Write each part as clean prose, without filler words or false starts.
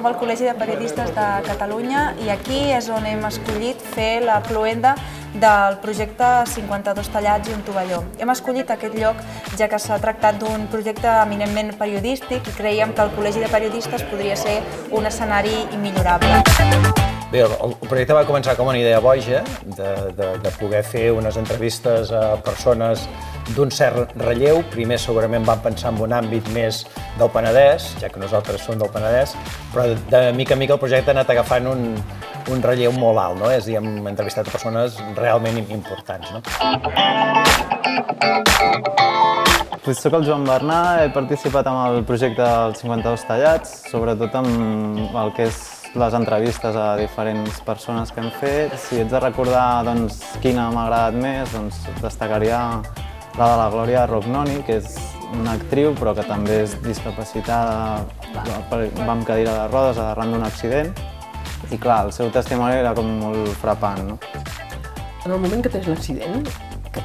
al Col·legi de Periodistes de Catalunya i aquí és on hem escollit fer la cloenda del projecte 52 tallats i un tovalló. Hem escollit aquest lloc ja que s'ha tractat d'un projecte eminentment periodístic i creiem que el Col·legi de Periodistes podria ser un escenari immillorable. Bé, el projecte va començar com una idea boja de poder fer unes entrevistes a persones d'un cert relleu. Primer segurament vam pensar en un àmbit més del Penedès, ja que nosaltres som del Penedès, però de mica en mica el projecte ha anat agafant un relleu molt alt, no? És a dir, hem entrevistat a persones realment importants, no? Soc el Joan Bernà, he participat en el projecte dels 52 tallats, sobretot amb el que és les entrevistes a diferents persones que hem fet. Si ets de recordar quina m'ha agradat més, destacaria la de la Glòria Rognoni, que és una actriu però que també és discapacitada, va amb cadira de rodes arran d'un accident. I clar, el seu testimoni era com molt frapant. En el moment que tens l'accident, que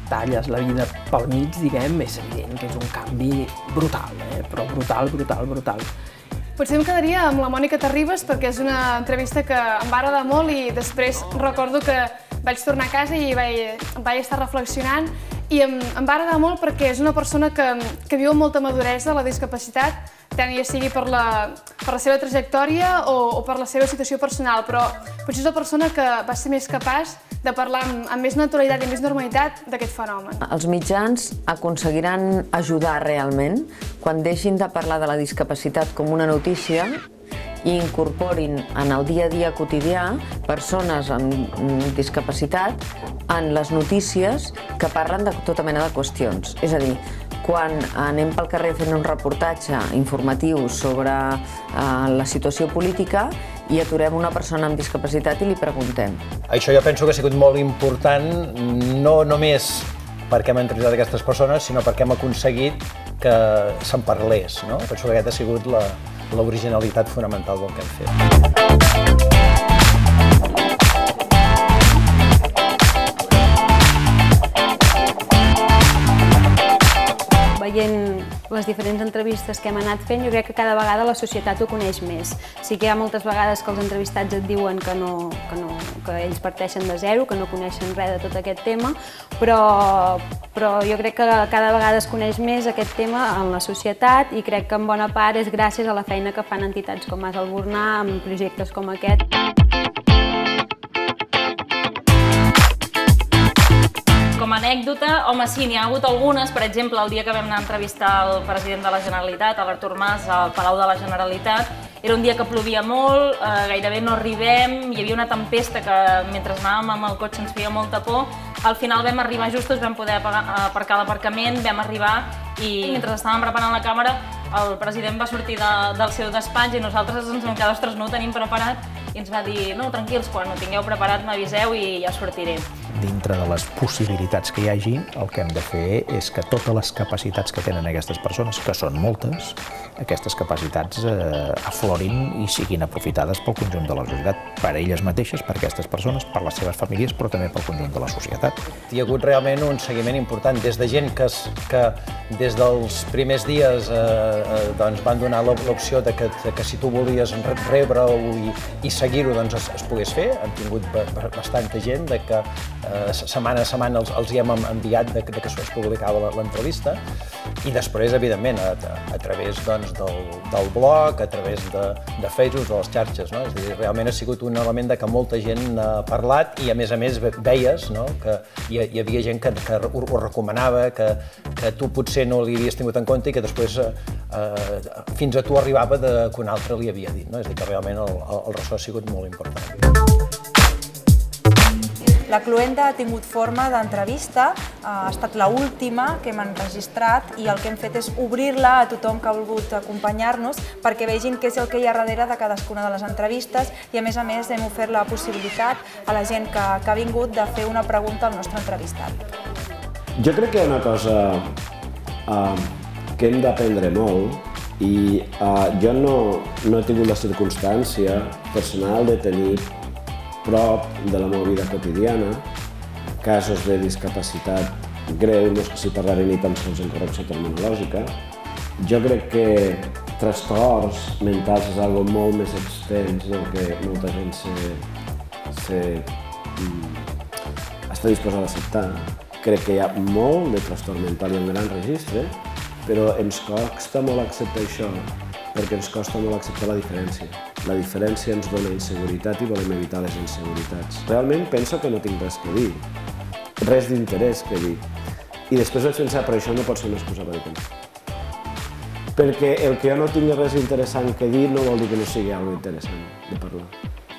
talles la vida pel mig, diguem, és evident que és un canvi brutal, però brutal, brutal, brutal. Potser em quedaria amb la Mònica Terribas perquè és una entrevista que em va agradar molt i després recordo que vaig tornar a casa i vaig estar reflexionant i em va agradar molt perquè és una persona que viu amb molta maduresa la discapacitat, tant ja sigui per la seva trajectòria o per la seva situació personal, però potser és la persona que va ser més capaç de parlar amb més naturalitat i més normalitat d'aquest fenomen. Els mitjans aconseguiran ajudar realment quan deixin de parlar de la discapacitat com una notícia i incorporin en el dia a dia quotidià persones amb discapacitat en les notícies que parlen de tota mena de qüestions. És a dir, quan anem pel carrer fent un reportatge informatiu sobre la situació política i aturem una persona amb discapacitat i li preguntem. Això jo penso que ha sigut molt important, no només perquè hem entrevistat aquestes persones, sinó perquè hem aconseguit que se'n parlés. Penso que aquesta ha sigut l'originalitat fonamental del que hem fet. Veient les diferents entrevistes que hem anat fent, jo crec que cada vegada la societat ho coneix més. Sí que hi ha moltes vegades que els entrevistats et diuen que ells parteixen de zero, que no coneixen res de tot aquest tema, però jo crec que cada vegada es coneix més aquest tema en la societat i crec que en bona part és gràcies a la feina que fan entitats com Mas Albornà, amb projectes com aquest. Com a anècdota, home, sí, n'hi ha hagut algunes. Per exemple, el dia que vam anar a entrevistar el president de la Generalitat, l'Artur Mas, al Palau de la Generalitat, era un dia que plovia molt, gairebé no arribem, hi havia una tempesta que mentre anàvem amb el cotxe ens feia molta por. Al final vam arribar justos, vam poder aparcar l'aparcament, vam arribar i mentre estàvem preparant la càmera el president va sortir del seu despatx i nosaltres ens vam quedar, ostres, no ho tenim preparat, i ens va dir, no, tranquils, quan ho tingueu preparat m'aviseu i ja sortiré. Dintre de les possibilitats que hi hagi, el que hem de fer és que totes les capacitats que tenen aquestes persones, que són moltes, aquestes capacitats aflorin i siguin aprofitades pel conjunt de la societat, per a elles mateixes, per a aquestes persones, per a les seves famílies, però també pel conjunt de la societat. Hi ha hagut realment un seguiment important, des de gent que des dels primers dies van donar l'opció que si tu volies rebre-ho i seguir-ho es pogués fer. Hem tingut bastanta gent que setmana a setmana els hi hem enviat que es publicava l'entrevista i després, evidentment, a través del blog, a través de Facebook, de les xarxes. És a dir, realment ha sigut un element que molta gent ha parlat i, a més, veies que hi havia gent que ho recomanava, que tu potser no li havies tingut en compte i que després fins a tu arribava que un altre li havia dit. És a dir, que realment el ressò ha sigut molt important. La cloenda ha tingut forma d'entrevista, ha estat l'última que hem enregistrat i el que hem fet és obrir-la a tothom que ha volgut acompanyar-nos perquè vegin què és el que hi ha darrere de cadascuna de les entrevistes i, a més, hem ofert la possibilitat a la gent que ha vingut de fer una pregunta al nostre entrevistat. Jo crec que hi ha una cosa que hem d'aprendre molt i jo no he tingut la circumstància personal de tenir prop de la meva vida quotidiana casos de discapacitat greu, no sé si parlaré ni tan sols en correcció terminològica. Jo crec que trastorns mentals és algo molt més extens del que molta gent està disposada a acceptar. Crec que hi ha molt de trastorn mental i un gran registre, però ens costa molt acceptar això, perquè ens costa molt acceptar la diferència. La diferència ens dona inseguretat i volem evitar les inseguretats. Realment penso que no tinc res que dir, res d'interès que dir. I després vaig pensar, però això no pot ser una excusa per dir. Perquè el que jo no tingui res interessant que dir no vol dir que no sigui alguna interessant de parlar.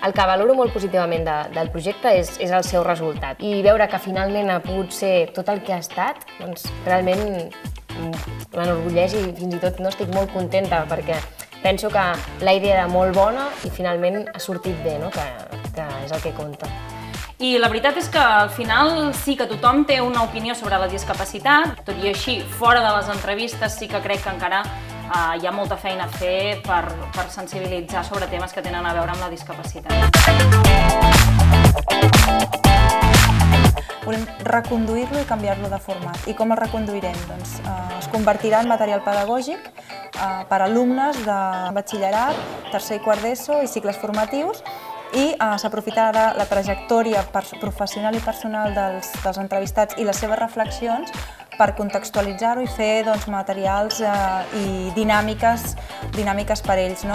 El que valoro molt positivament del projecte és el seu resultat. I veure que finalment ha pogut ser tot el que ha estat, doncs realment m'enorgulleix i fins i tot no estic molt contenta perquè penso que la idea era molt bona i finalment ha sortit bé, que és el que compta. I la veritat és que al final sí que tothom té una opinió sobre la discapacitat, tot i així, fora de les entrevistes sí que crec que encara hi ha molta feina a fer per sensibilitzar sobre temes que tenen a veure amb la discapacitat. Volem reconduir-lo i canviar-lo de format. I com el reconduirem? Doncs es convertirà en material pedagògic per a alumnes de batxillerat, tercer i quart d'ESO i cicles formatius, i s'aprofitarà la trajectòria professional i personal dels entrevistats i les seves reflexions per contextualitzar-ho i fer materials i dinàmiques per ells,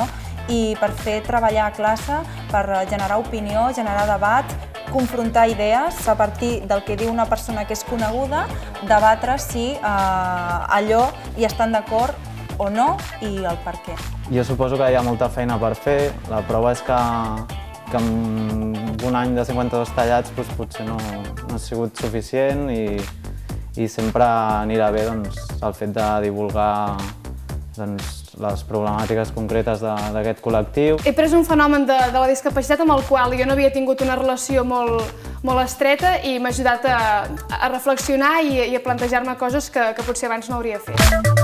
i per fer treballar a classe, per generar opinió, generar debat, confrontar idees a partir del que diu una persona que és coneguda, debatre si allò hi estan d'acord o no i el per què. Jo suposo que hi ha molta feina per fer. La prova és que amb un any de 52 tallats potser no ha sigut suficient i sempre anirà bé el fet de divulgar les problemàtiques concretes d'aquest col·lectiu. He pres un fenomen de la discapacitat amb el qual jo no havia tingut una relació molt estreta i m'ha ajudat a reflexionar i a plantejar-me coses que potser abans no hauria fet.